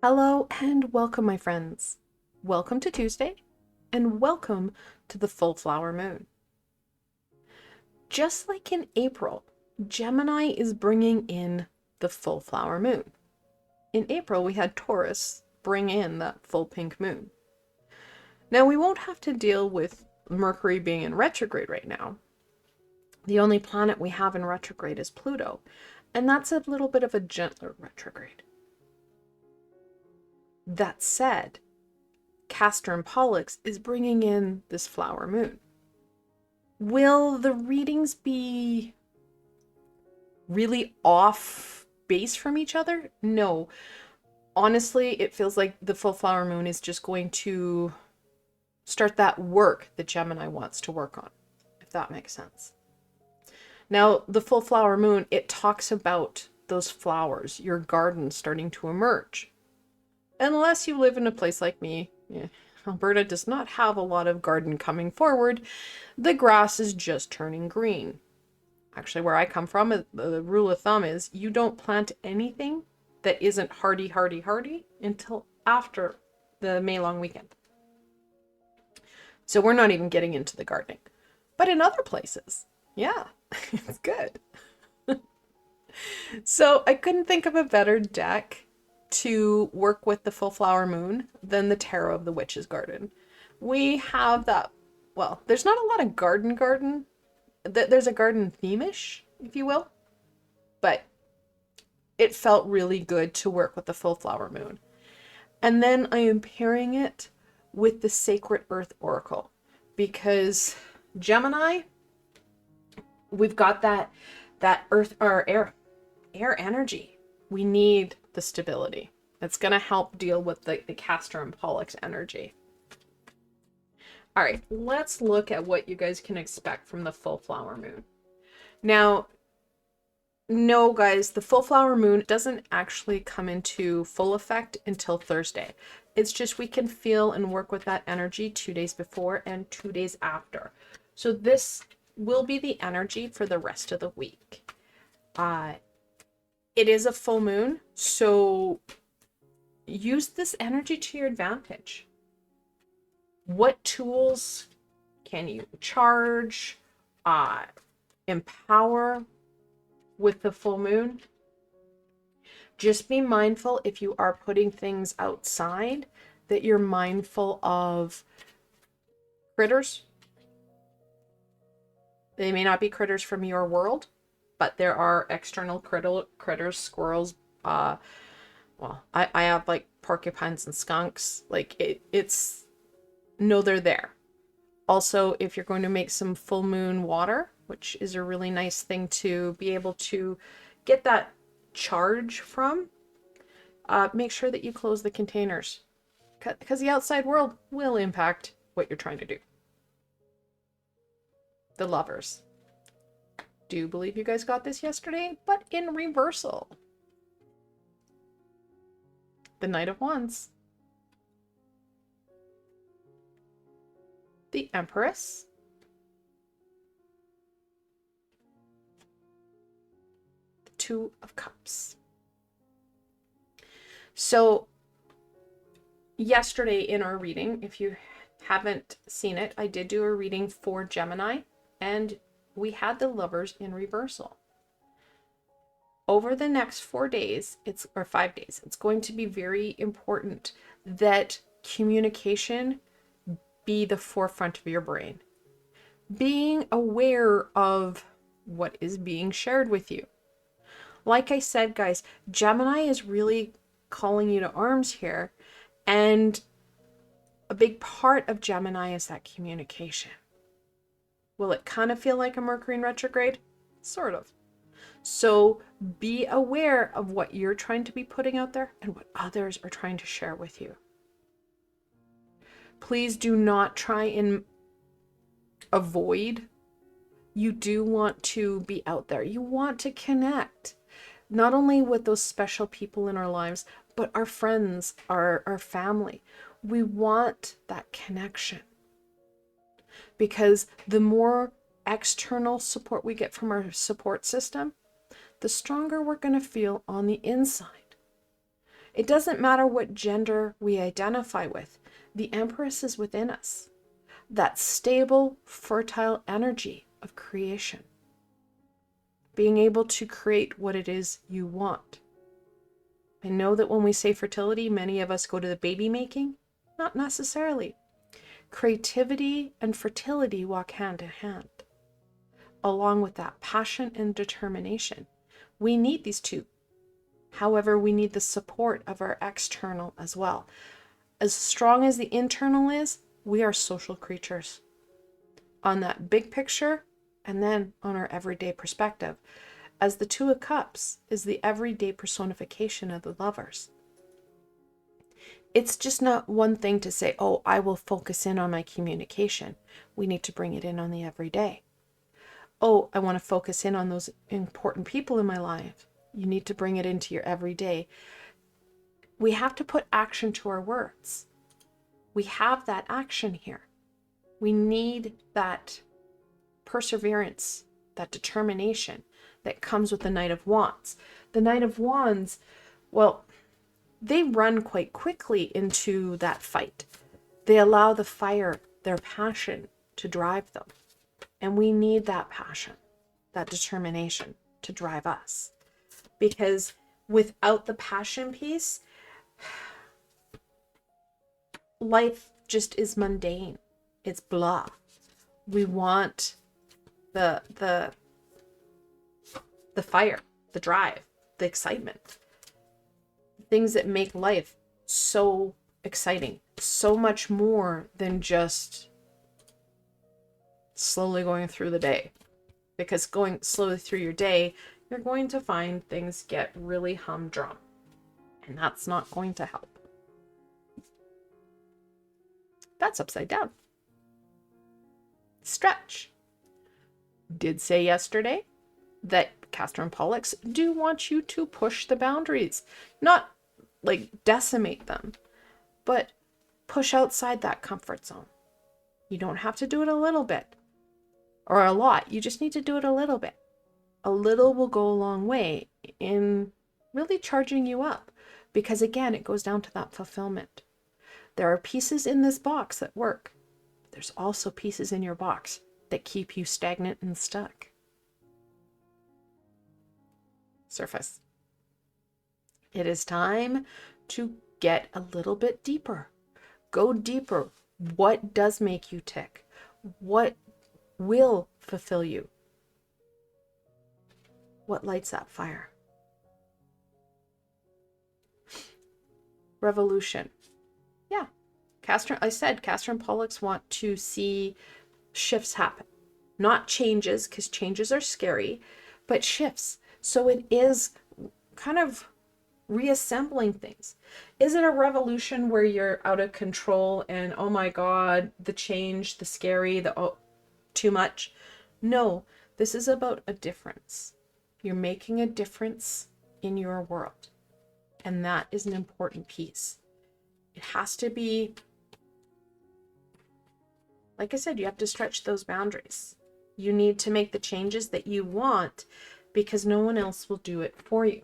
Hello and welcome, my friends. Welcome to Tuesday and welcome to the full flower moon. Just like in April, Gemini is bringing in the full flower moon. In April, we had Taurus bring in that full pink moon. Now, we won't have to deal with Mercury being in retrograde right now. The only planet we have in retrograde is Pluto, and that's a little bit of a gentler retrograde. That said, Castor and Pollux is bringing in this flower moon. Will the readings be really off base from each other? No. Honestly, it feels like the full flower moon is just going to start that work that Gemini wants to work on, if that makes sense. Now, the full flower moon, it talks about those flowers, your garden starting to emerge. Unless you live in a place like me, Alberta does not have a lot of garden coming forward. The grass is just turning green. Actually, where I come from, the rule of thumb is you don't plant anything that isn't hardy until after the May long weekend. So we're not even getting into the gardening. But in other places, yeah, it's good. So I couldn't think of a better deck to work with the full flower moon than the Tarot of the Witch's Garden. We have that, well, there's not a lot of garden. There's a garden theme-ish, if you will, but it felt really good to work with the full flower moon. And then I am pairing it with the Sacred Earth Oracle because Gemini, we've got that earth or air energy. We need the stability. It's going to help deal with the Castor and Pollux energy. All right, let's look at what you guys can expect from the full flower moon. Now, no, guys, the full flower moon doesn't actually come into full effect until Thursday. It's just we can feel and work with that energy 2 days before and 2 days after. So this will be the energy for the rest of the week. It is a full moon, so use this energy to your advantage. What tools can you charge, empower with the full moon? Just be mindful if you are putting things outside that you're mindful of critters. They may not be critters from your world, but there are external critters, squirrels. Well, I have like porcupines and skunks. Like it's know they're there. Also, if you're going to make some full moon water, which is a really nice thing to be able to get that charge from, make sure that you close the containers because the outside world will impact what you're trying to do. The Lovers. Do believe you guys got this yesterday, but in reversal. The Knight of Wands. The Empress. The Two of Cups. So, yesterday in our reading, if you haven't seen it, I did do a reading for Gemini, and we had the Lovers in reversal. Over the next 4 days, or 5 days, it's going to be very important that communication be the forefront of your brain. Being aware of what is being shared with you. Like I said, guys, Gemini is really calling you to arms here, and a big part of Gemini is that communication. Will it kind of feel like a Mercury in retrograde? Sort of. So be aware of what you're trying to be putting out there and what others are trying to share with you. Please do not try and avoid. You do want to be out there. You want to connect, not only with those special people in our lives, but our friends, our family. We want that connection. Because the more external support we get from our support system, the stronger we're going to feel on the inside. It doesn't matter what gender we identify with. The Empress is within us. That stable, fertile energy of creation. Being able to create what it is you want. I know that when we say fertility, many of us go to the baby making. Not necessarily. Creativity and fertility walk hand in hand. Along with that passion and determination. We need these two. However, we need the support of our external as well. As strong as the internal is, we are social creatures. On that big picture, and then on our everyday perspective, as the Two of Cups is the everyday personification of the lovers. It's just not one thing to say, oh, I will focus in on my communication. We need to bring it in on the everyday. Oh, I want to focus in on those important people in my life. You need to bring it into your everyday. We have to put action to our words. We have that action here. We need that perseverance, that determination that comes with the Knight of Wands. The Knight of Wands, well, they run quite quickly into that fight. They allow the fire, their passion, to drive them. And we need that passion, that determination to drive us. Because without the passion piece, life just is mundane. It's blah. We want the fire, the drive, the excitement. Things that make life so exciting. So much more than just slowly going through the day. Because going slowly through your day, you're going to find things get really humdrum. And that's not going to help. That's upside down. Stretch. Did say yesterday that Castor and Pollux do want you to push the boundaries. Not like decimate them, but push outside that comfort zone. You don't have to do it a little bit or a lot. You just need to do it a little bit. A little will go a long way in really charging you up, because again, it goes down to that fulfillment. There are pieces in this box that work. There's also pieces in your box that keep you stagnant and stuck. Surface. It is time to get a little bit deeper. Go deeper. What does make you tick? What will fulfill you? What lights that fire? Revolution. Yeah. I said Castor and Pollux want to see shifts happen. Not changes, because changes are scary, but shifts. So it is kind of reassembling things. Is it a revolution where you're out of control and, oh my God, the change, the scary, too much? No, this is about a difference. You're making a difference in your world. And that is an important piece. It has to be, like I said, you have to stretch those boundaries. You need to make the changes that you want because no one else will do it for you.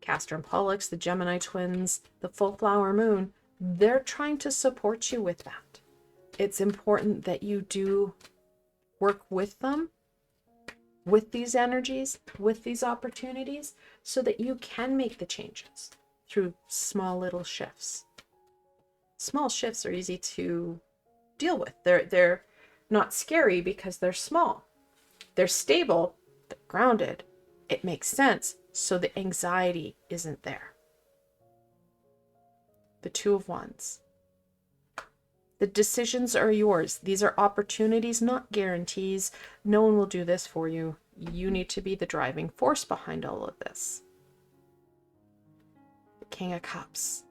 Castor and Pollux, the Gemini twins, the full flower moon, they're trying to support you with that. It's important that you do work with them, with these energies, with these opportunities, so that you can make the changes through small little shifts. Small shifts are easy to deal with. They're not scary because they're small. They're stable, they're grounded. It makes sense, so the anxiety isn't there. The Two of Wands. The decisions are yours. These are opportunities, not guarantees. No one will do this for you. You need to be the driving force behind all of this. The King of Cups.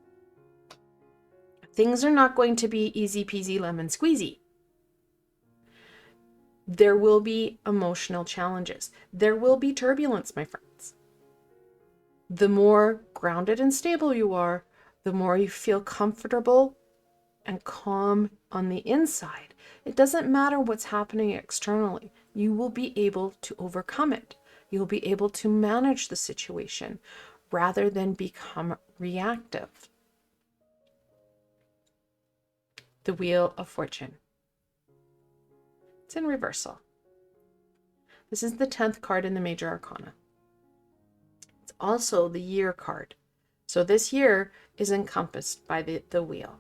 Things are not going to be easy peasy lemon squeezy. There will be emotional challenges. There will be turbulence, my friends. The more grounded and stable you are, the more you feel comfortable and calm on the inside. It doesn't matter what's happening externally. You will be able to overcome it. You'll be able to manage the situation rather than become reactive. The Wheel of Fortune. It's in reversal. This is the 10th card in the Major Arcana. It's also the year card. So this year is encompassed by the wheel.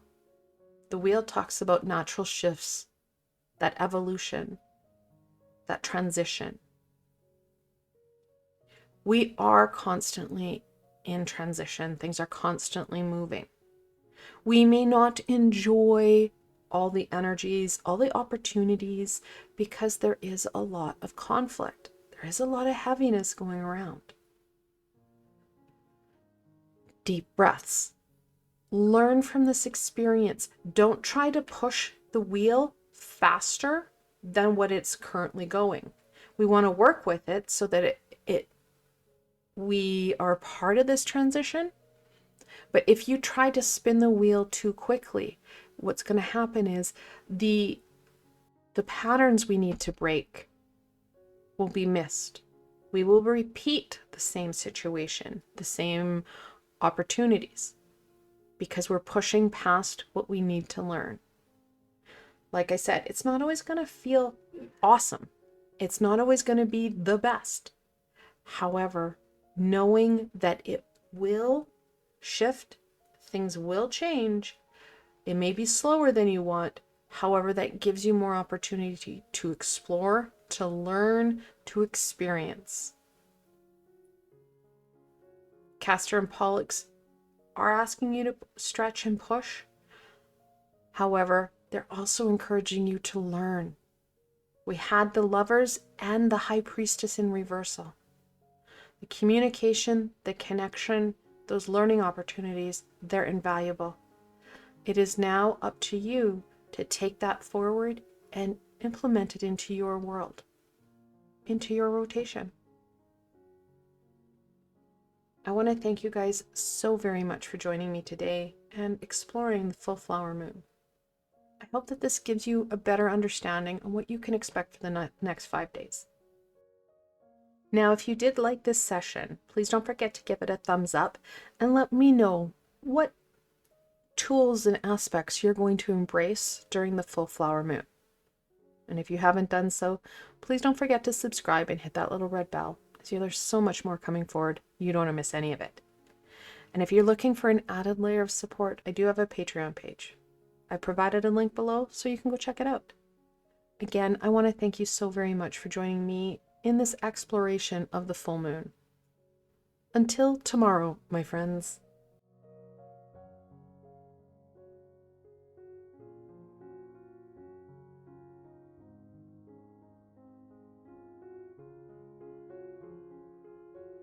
The wheel talks about natural shifts, that evolution, that transition. We are constantly in transition. Things are constantly moving. We may not enjoy all the energies, all the opportunities, because there is a lot of conflict. There is a lot of heaviness going around. Deep breaths. Learn from this experience. Don't try to push the wheel faster than what it's currently going. We want to work with it so that we are part of this transition. But if you try to spin the wheel too quickly, what's going to happen is the patterns we need to break will be missed. We will repeat the same situation, the same opportunities, because we're pushing past what we need to learn. Like I said, it's not always going to feel awesome. It's not always going to be the best. However, knowing that it will shift, things will change. It may be slower than you want. However, that gives you more opportunity to explore, to learn, to experience. Castor and Pollux are asking you to stretch and push. However, they're also encouraging you to learn. We had the Lovers and the High Priestess in reversal. The communication, the connection, those learning opportunities, they're invaluable. It is now up to you to take that forward and implement it into your world, into your rotation. I want to thank you guys so very much for joining me today and exploring the full flower moon. I hope that this gives you a better understanding on what you can expect for the next 5 days. Now, if you did like this session, please don't forget to give it a thumbs up and let me know what tools and aspects you're going to embrace during the full flower moon. And if you haven't done so, please don't forget to subscribe and hit that little red bell. So there's so much more coming forward. You don't want to miss any of it. And if you're looking for an added layer of support, I do have a Patreon page. I provided a link below so you can go check it out. Again, I want to thank you so very much for joining me in this exploration of the full moon. Until tomorrow, my friends.